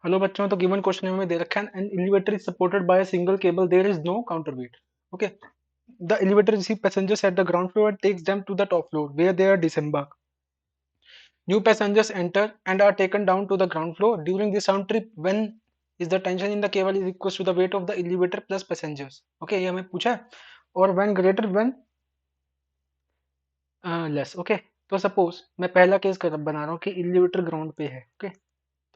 Hello बच्चों, तो given question में दे रखा है an elevator is supported by a single cable, there is no counterweight. Okay. The elevator receive passengers at the ground floor and takes them to the top floor where they are disembarked. New passengers enter and are taken down to the ground floor. During this round trip, when is the tension in the cable is equal to the weight of the elevator plus passengers. Okay, ये हमें पूछा है. और when greater when less. Okay. तो suppose मैं पहला case बना रहा हूँ कि एलिवेटर ग्राउंड पे है. ओके.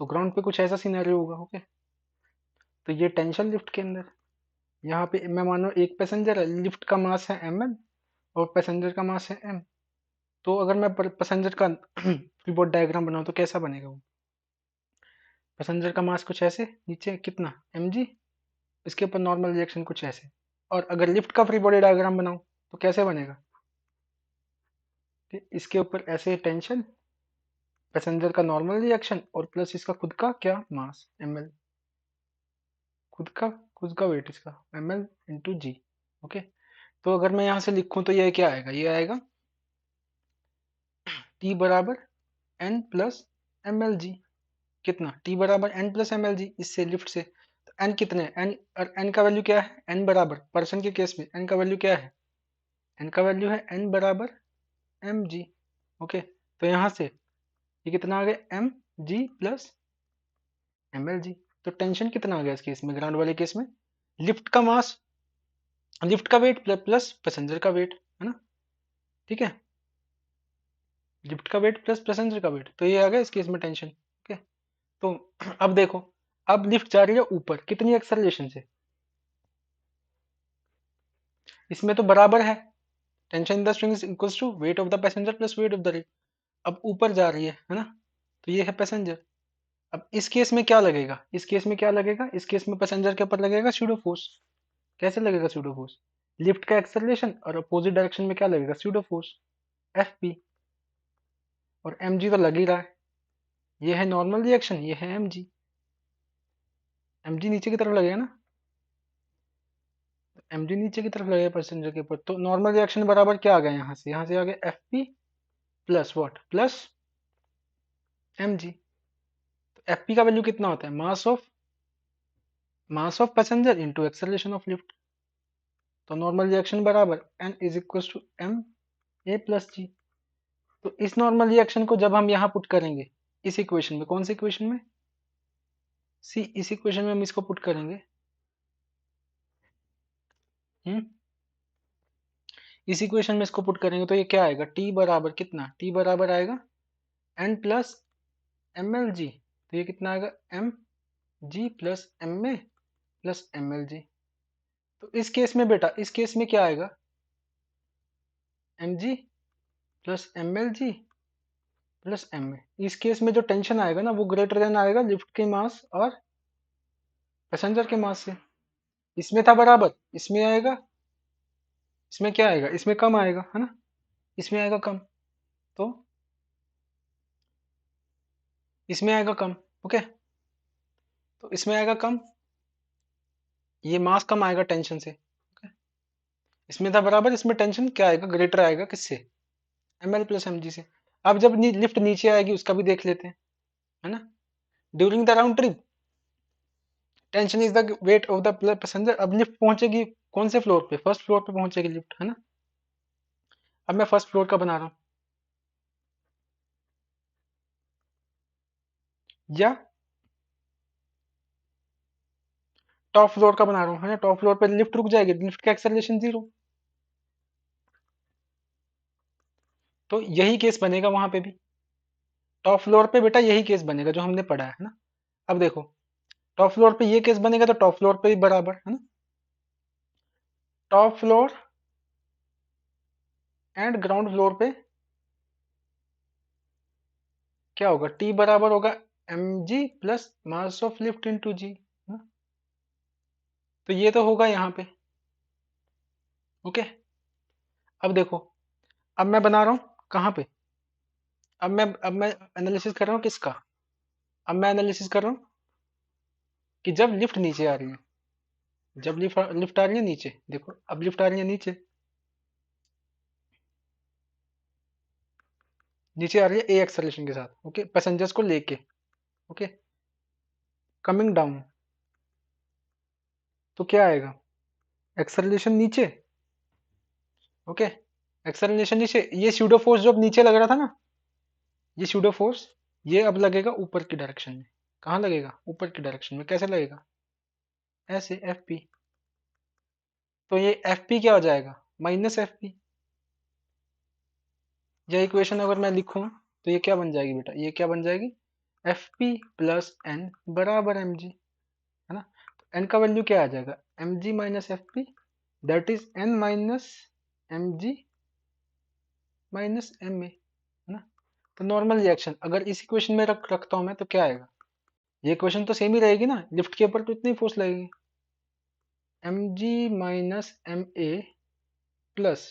तो ग्राउंड पे कुछ ऐसा सिनेरियो होगा. ओके. तो ये टेंशन लिफ्ट के अंदर, यहाँ पे मैं मानो एक पैसेंजर है, लिफ्ट का मास है ml और पैसेंजर का मास है m. तो अगर मैं पैसेंजर का फ्रीबॉडी डायग्राम बनाऊं तो कैसा बनेगा वो. पैसेंजर का मास कुछ ऐसे, नीचे कितना mg, इसके ऊपर नॉर्मल रिएक्शन कुछ ऐसे. और अगर लिफ्ट का फ्री बॉडी डायग्राम बनाऊं तो कैसे बनेगा कि इसके ऊपर ऐसे टेंशन, पैसेंजर का नॉर्मल रिएक्शन और प्लस इसका खुद का क्या मास ml, खुद का वेट इसका ml इंटू जी. ओके. तो अगर मैं यहाँ से लिखूं तो ये क्या आएगा, ये आएगा T बराबर n plus M L G. कितना T बराबर n plus M L G, इससे लिफ्ट से. तो n कितने n, और n का वैल्यू क्या है, n बराबर पर्सन के केस में n का वैल्यू क्या है, n का वैल्यू है n बराबर एम जी. ओके. तो यहाँ से ये कितना आ गया M G plus M L G. तो टेंशन कितना आ गया इस केस में, ग्राउंड वाले केस में, लिफ्ट का मास, लिफ्ट का वेट प्लस पैसेंजर का वेट, है ना. ठीक है. लिफ्ट का वेट प्लस पैसेंजर का वेट, तो ये आ गया इस केस में टेंशन. ओके. तो अब देखो, अब लिफ्ट जा रही है ऊपर, कितनी एक्सेलरेशन से, इसमें तो बराबर है, tension in the string is equals to weight of the passenger plus weight of the rail. अब ऊपर जा रही है ना. तो ये है पैसेंजर. अब इस केस में क्या लगेगा, इस केस में क्या लगेगा, इस केस में पैसेंजर के ऊपर लगेगा स्यूडो फोर्स. कैसे लगेगा स्यूडो फोर्स, लिफ्ट का एक्सेलरेशन और अपोजिट डायरेक्शन में क्या लगेगा स्यूडो फोर्स एफ पी. और एम जी तो लग ही रहा है, ये है नॉर्मल रिएक्शन, ये है एम जी. एम जी नीचे की तरफ लगेगा ना, एम जी नीचे की तरफ लगेगा पैसेंजर के ऊपर. तो नॉर्मल रिएक्शन बराबर क्या आ गया, यहाँ से आ गया F P plus what plus M G. तो एफ पी का वैल्यू कितना होता है, mass of passenger into acceleration of lift. तो नॉर्मल रिएक्शन बराबर N is equal to M A plus G. तो इस नॉर्मल रिएक्शन को जब हम यहाँ पुट करेंगे इस इक्वेशन में, कौन सी इक्वेशन में, सी, इस इक्वेशन में हम इसको पुट करेंगे. हम्म. इस इक्वेशन में इसको पुट करेंगे तो ये क्या आएगा, टी बराबर कितना, टी बराबर आएगा N plus M L G. तो ये कितना आएगा M G plus M A plus M L G. तो इस केस में बेटा, इस केस में क्या आएगा, M G plus M L G plus M A. इस केस में जो टेंशन आएगा ना वो ग्रेटर देन आएगा लिफ्ट के मास और पैसेंजर के मास से. इसमें था बराबर, इसमें आएगा, इसमें क्या आएगा, इसमें कम आएगा, है ना, इसमें आएगा कम. तो इसमें आएगा कम. ओके. तो इसमें आएगा कम, ये मास कम आएगा टेंशन से. ओके. इसमें था बराबर, इसमें टेंशन क्या आएगा, ग्रेटर आएगा किससे, M L plus M G से. अब जब लिफ्ट नीचे आएगी उसका भी देख लेते हैं, है ना. During the round trip tension is the wait of the passenger. अब लिफ्ट पहुंचेगी कौन से फ्लोर पे, फर्स्ट फ्लोर पे पहुंचेगी लिफ्ट, है ना. अब मैं फर्स्ट फ्लोर का बना रहा हूँ, या टॉप फ्लोर का बना रहा हूँ, है ना. टॉप फ्लोर पे लिफ्ट रुक जाएगी, लिफ्ट का एक्सेलरेशन 0. तो यही केस बनेगा वहां पे भी, टॉप फ्लोर पे बेटा यही केस बनेगा जो हमने पढ़ा है ना. अब देखो, टॉप फ्लोर पे ये केस बनेगा तो टॉप फ्लोर पे भी बराबर, है ना. Top floor and ground floor पे क्या होगा, टी बराबर होगा M G plus mass of lift into G. तो ये तो होगा यहाँ पे. ओके. अब देखो, अब मैं बना रहा हूँ कहाँ पे, अब मैं एनालिसिस कर रहा हूँ किसका, अब मैं एनालिसिस कर रहा हूँ कि जब लिफ्ट नीचे आ रही है, जब लिफ्ट आ रही है नीचे, देखो अब लिफ्ट आ रही है नीचे, नीचे आ रही है ए एक्सेलरेशन के साथ. ओके. पैसेंजर्स को लेके. ओके. कमिंग डाउन, तो क्या आएगा? एक्सेलरेशन नीचे। ओके, एक्सेलरेशन नीचे, ये स्यूडो फोर्स जो अब नीचे लग रहा था ना, ये स्यूडो फोर्स, ये अब लगेगा ऊपर की डायरेक्शन में। कहाँ लगेगा? ऊपर की डायरेक्शन में। कैसे लगेगा? ऐसे, एफ पी। तो ये एफ पी क्या हो जाएगा? Minus F P. यह इक्वेशन अगर मैं लिखूं तो ये क्या बन जाएगी बेटा? ये क्या बन जाएगी? एफ पी प्लस एन बराबर एम जी, है ना? तो एन का वैल्यू क्या आ जाएगा? M G minus F P, that is N minus M G minus M A, है ना? तो नॉर्मल रिएक्शन अगर इस इक्वेशन में रखता हूं मैं तो क्या आएगा? ये इक्वेशन तो सेम ही रहेगी ना, लिफ्ट के ऊपर तो इतनी फोर्स लगेगी। M G minus M A plus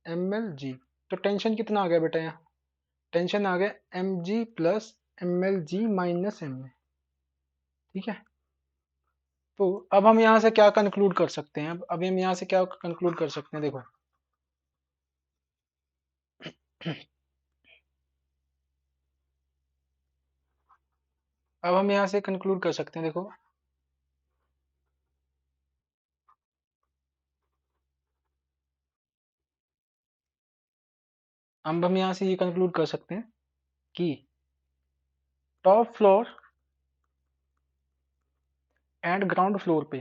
M L G. तो टेंशन कितना आ गया बेटा यहाँ? टेंशन आ गया M G plus M L G minus M A. ठीक है, तो अब हम यहाँ से क्या कंक्लूड कर सकते हैं? अब अभी हम यहाँ से क्या कंक्लूड कर सकते हैं, देखो। अब हम यहाँ से कंक्लूड कर सकते हैं, देखो। अब हम यहाँ से ये कंक्लूड कर सकते हैं कि top floor and ground floor पे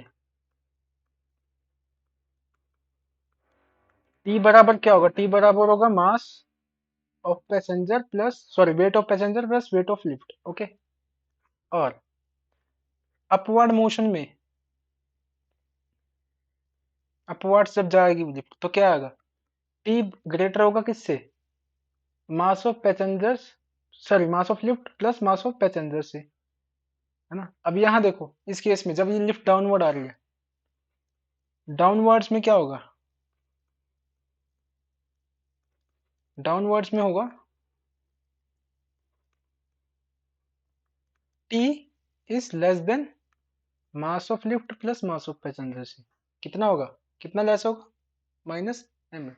टी बराबर क्या होगा? टी बराबर होगा मास of passenger plus, sorry, weight of passenger plus weight of lift. Okay, और अपवर्ड मोशन में, अपवर्ड जब जाएगी लिफ्ट तो क्या आएगा? टी ग्रेटर होगा किससे? Mass of passengers, sorry, mass of lift plus mass of passenger से, है ना? अब यहाँ देखो, इस केस में जब ये लिफ्ट डाउनवर्ड आ रही है, डाउनवर्ड्स में क्या होगा? डाउनवर्ड्स में होगा T is less than mass of lift plus mass of passenger से। कितना होगा? कितना लेस होगा? Minus M.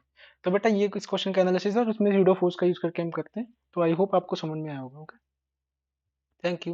तो बेटा ये इस क्वेश्चन का एनालिसिस है और उसमें यूडो फोर्स का यूज करके हम करते हैं। तो आई होप आपको समझ में आया होगा। Okay, thank you.